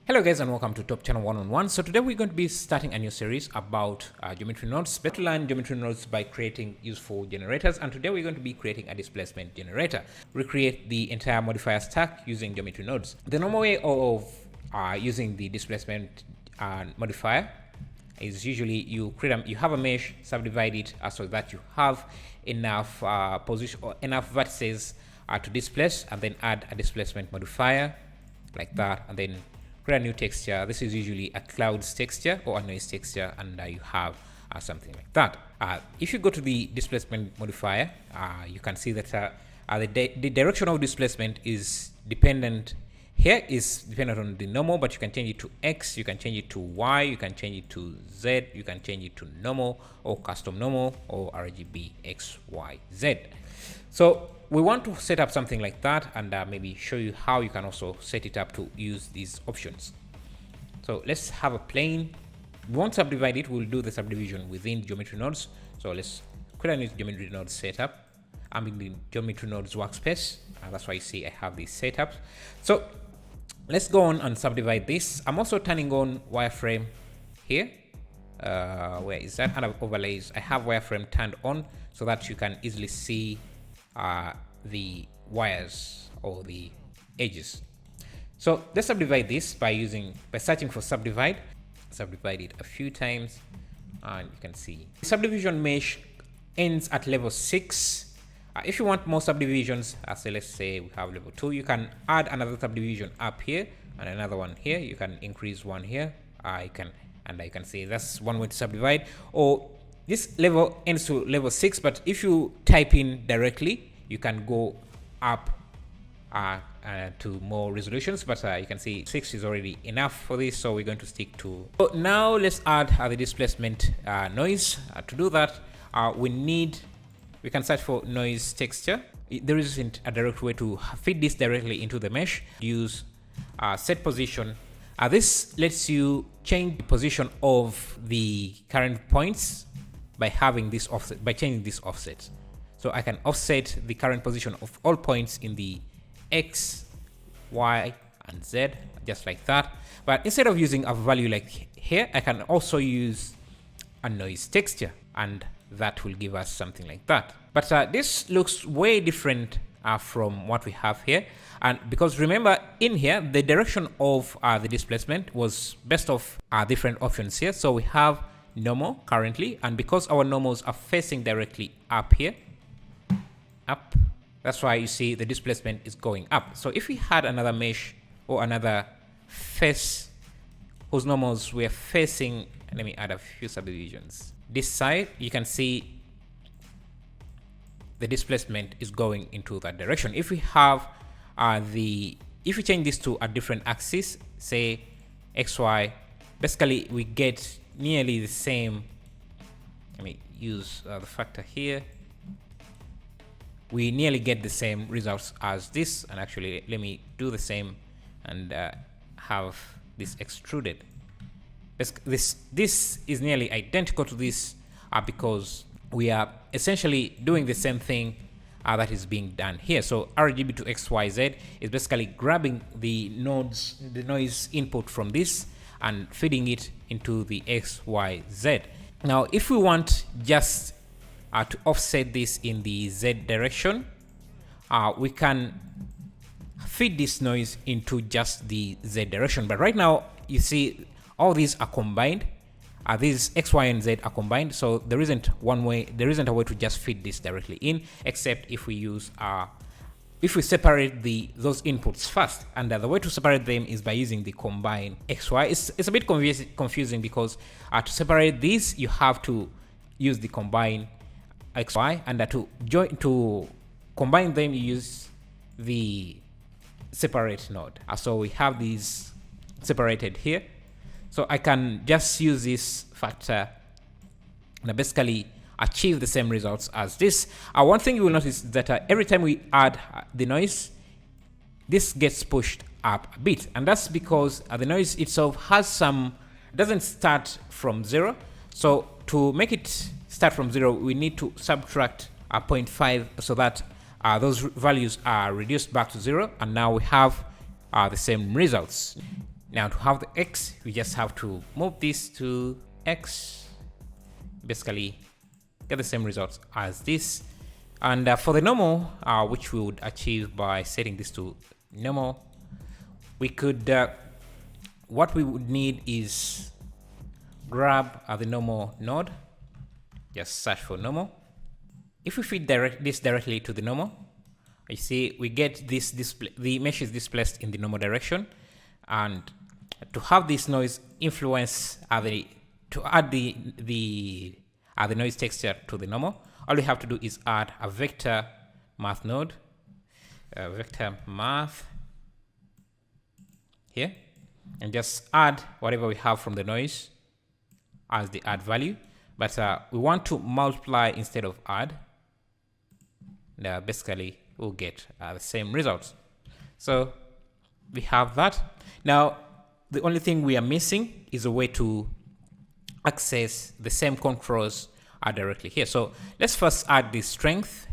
Hello guys and welcome to Top Channel 1-on-1. So today we're going to be starting a new series about geometry nodes. Better learn geometry nodes by creating useful generators, and today we're going to be creating a displacement generator. Recreate the entire modifier stack using geometry nodes. The normal way of using the displacement modifier is usually you have a mesh, subdivide it so that you have enough position or enough vertices to displace, and then add a displacement modifier like that, and then create a new texture. This is usually a clouds texture or a noise texture, and you have something like that. If you go to the displacement modifier, you can see that the directional displacement is dependent. Here is dependent on the normal, but you can change it to X, you can change it to Y, you can change it to Z, you can change it to normal or custom normal or RGB X, Y, Z. So we want to set up something like that, and maybe show you how you can also set it up to use these options. So let's have a plane. We won't subdivide it, we'll do the subdivision within geometry nodes. So let's create a new geometry node setup. I'm in the geometry nodes workspace, that's why you see I have these setups. So let's go on and subdivide this. I'm also turning on wireframe here. Where is that? Under overlays, I have wireframe turned on so that you can easily see the wires or the edges. So let's subdivide this by searching for subdivide. Subdivide it a few times, and you can see the subdivision mesh ends at level 6. If you want more subdivisions, so let's say we have level 2, you can add another subdivision up here and another one here. You can increase one here. I can see that's one way to subdivide. Or this level ends to level 6, but if you type in directly, you can go up to more resolutions, but you can see 6 is already enough for this, so we're going to stick to. So now let's add the displacement noise. To do that, we can search for noise texture. There isn't a direct way to feed this directly into the mesh. Use set position. This lets you change the position of the current points by having this offset, by changing this offset. So I can offset the current position of all points in the X, Y, and Z, just like that. But instead of using a value like here, I can also use a noise texture, and that will give us something like that. But this looks way different from what we have here. And because remember, in here, the direction of the displacement was based off different options here. So we have normal currently, and because our normals are facing directly up here, up, that's why you see the displacement is going up. So if we had another mesh or another face whose normals were facing, let me add a few subdivisions. This side, you can see the displacement is going into that direction. If we have if we change this to a different axis, say XY, basically we get nearly the same. Let me use the factor here. We nearly get the same results as this, and actually let me do the same and have this extruded. This is nearly identical to this because we are essentially doing the same thing that is being done here. So RGB to XYZ is basically grabbing the noise input from this and feeding it into the XYZ. Now, if we want just to offset this in the Z direction, we can feed this noise into just the Z direction. But right now, you see all these are combined. These X, Y, and Z are combined, so there isn't a way to just feed this directly in, except if we use if we separate those inputs first. And the way to separate them is by using the combine XY. It's a bit confusing because to separate these, you have to use the combine XY, and to combine them, you use the separate node. So we have these separated here. So I can just use this factor and basically achieve the same results as this. One thing you will notice is that every time we add the noise, this gets pushed up a bit, and that's because the noise itself doesn't start from 0. So to make it start from 0, we need to subtract 0.5 so that those values are reduced back to 0, and now we have the same results. Now to have the X, we just have to move this to X, basically get the same results as this. And for the normal, which we would achieve by setting this to normal, we could, what we would need is grab the normal node, just search for normal. If we feed this directly to the normal, you see we get this display, the mesh is displaced in the normal direction. And to have this noise influence to add the noise texture to the normal, all we have to do is add a vector math node, vector math here, and just add whatever we have from the noise as the add value. But we want to multiply instead of add. Basically, we'll get the same results. So we have that. Now, the only thing we are missing is a way to access the same controls directly here. So let's first add the strength.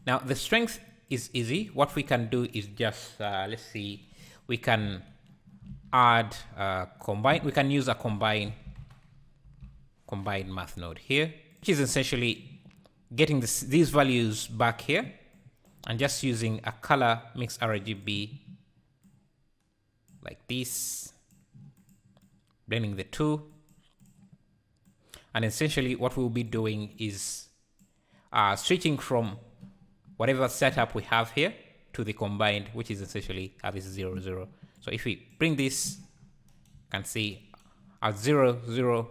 Now the strength is easy. What we can do is just let's see, we can add combine. We can use a combine math node here, which is essentially getting these values back here and just using a color mix RGB like this, blending the two. And essentially what we'll be doing is switching from whatever setup we have here to the combined, which is essentially this 0, 0. So if we bring this, you can see at 0, 0,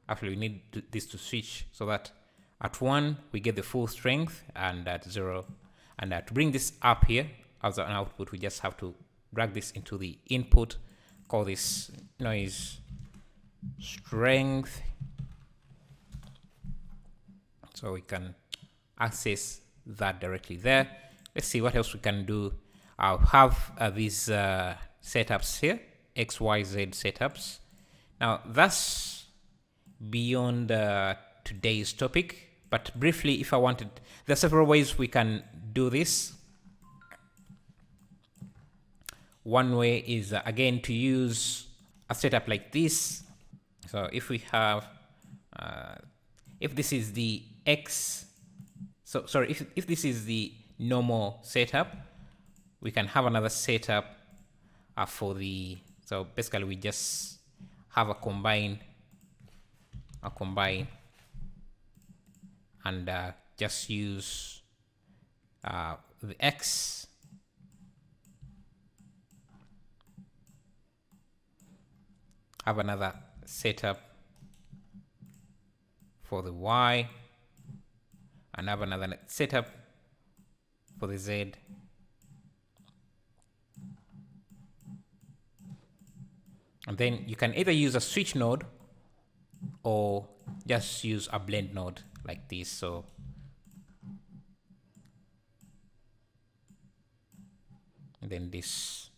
actually we need this to switch so that at 1 we get the full strength, and at 0. And to bring this up here as an output, we just have to drag this into the input, call this noise strength, so we can access that directly there. Let's see what else we can do. I'll have these setups here, XYZ setups. Now that's beyond today's topic, but briefly, if I wanted, there are several ways we can do this. One way is again to use a setup like this. So if we have, if this is the X, so sorry, if this is the normal setup, we can have another setup for the, so basically we just have a combine, and just use the X, have another setup for the Y, and have another setup for the Z. And then you can either use a switch node or just use a blend node like this. So and then this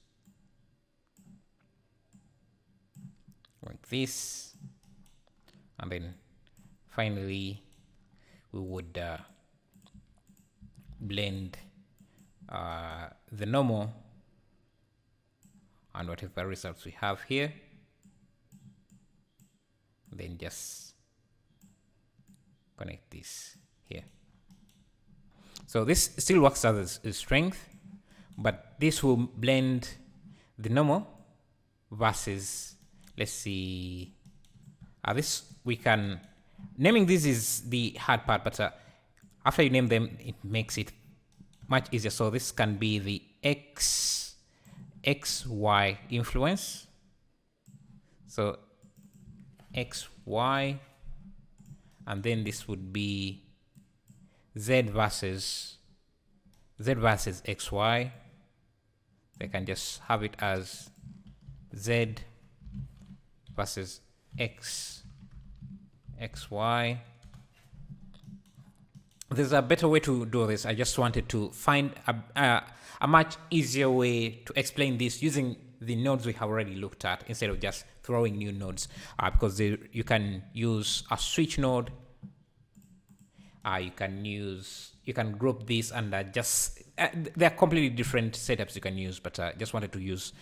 like this, and then finally we would blend the normal and whatever results we have here, then just connect this here. So this still works as a strength, but this will blend the normal versus, let's see, this we can, naming this is the hard part, but after you name them, it makes it much easier. So this can be the XY influence. So XY, and then this would be Z versus XY. They can just have it as Z versus XY. There's a better way to do this. I just wanted to find a much easier way to explain this using the nodes we have already looked at instead of just throwing new nodes, because you can use a switch node. You can group this and just there are completely different setups you can use, but just wanted to use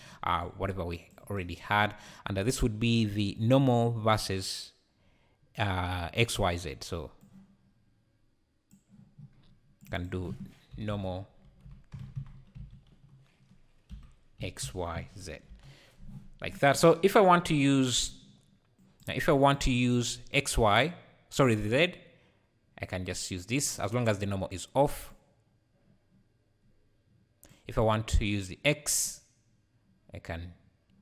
whatever we already had. And this would be the normal versus XYZ. So can do normal XYZ like that. So if I want to use XY, sorry, the Z, I can just use this as long as the normal is off. If I want to use the X, I can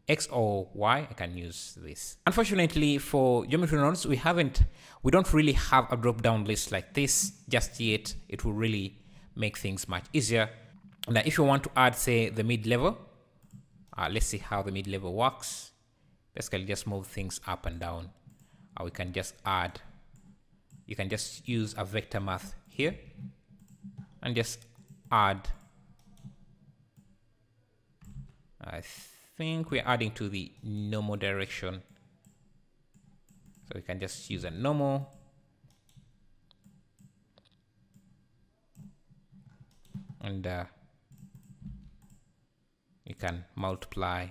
X or Y, I can use this. Unfortunately, for geometry nodes, we don't really have a drop-down list like this just yet. It will really make things much easier. Now, if you want to add, say, the mid-level, let's see how the mid-level works. Basically, just move things up and down. We can just add, you can just use a vector math here and just add. I think we're adding to the normal direction. So we can just use a normal. And you can multiply.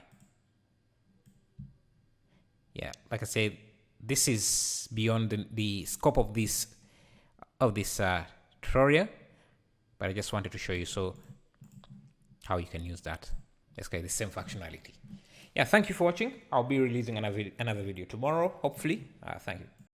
Yeah, like I said, this is beyond the scope of this tutorial, but I just wanted to show you how you can use that. Let's get the same functionality. Yeah, thank you for watching. I'll be releasing another video tomorrow, hopefully. Thank you.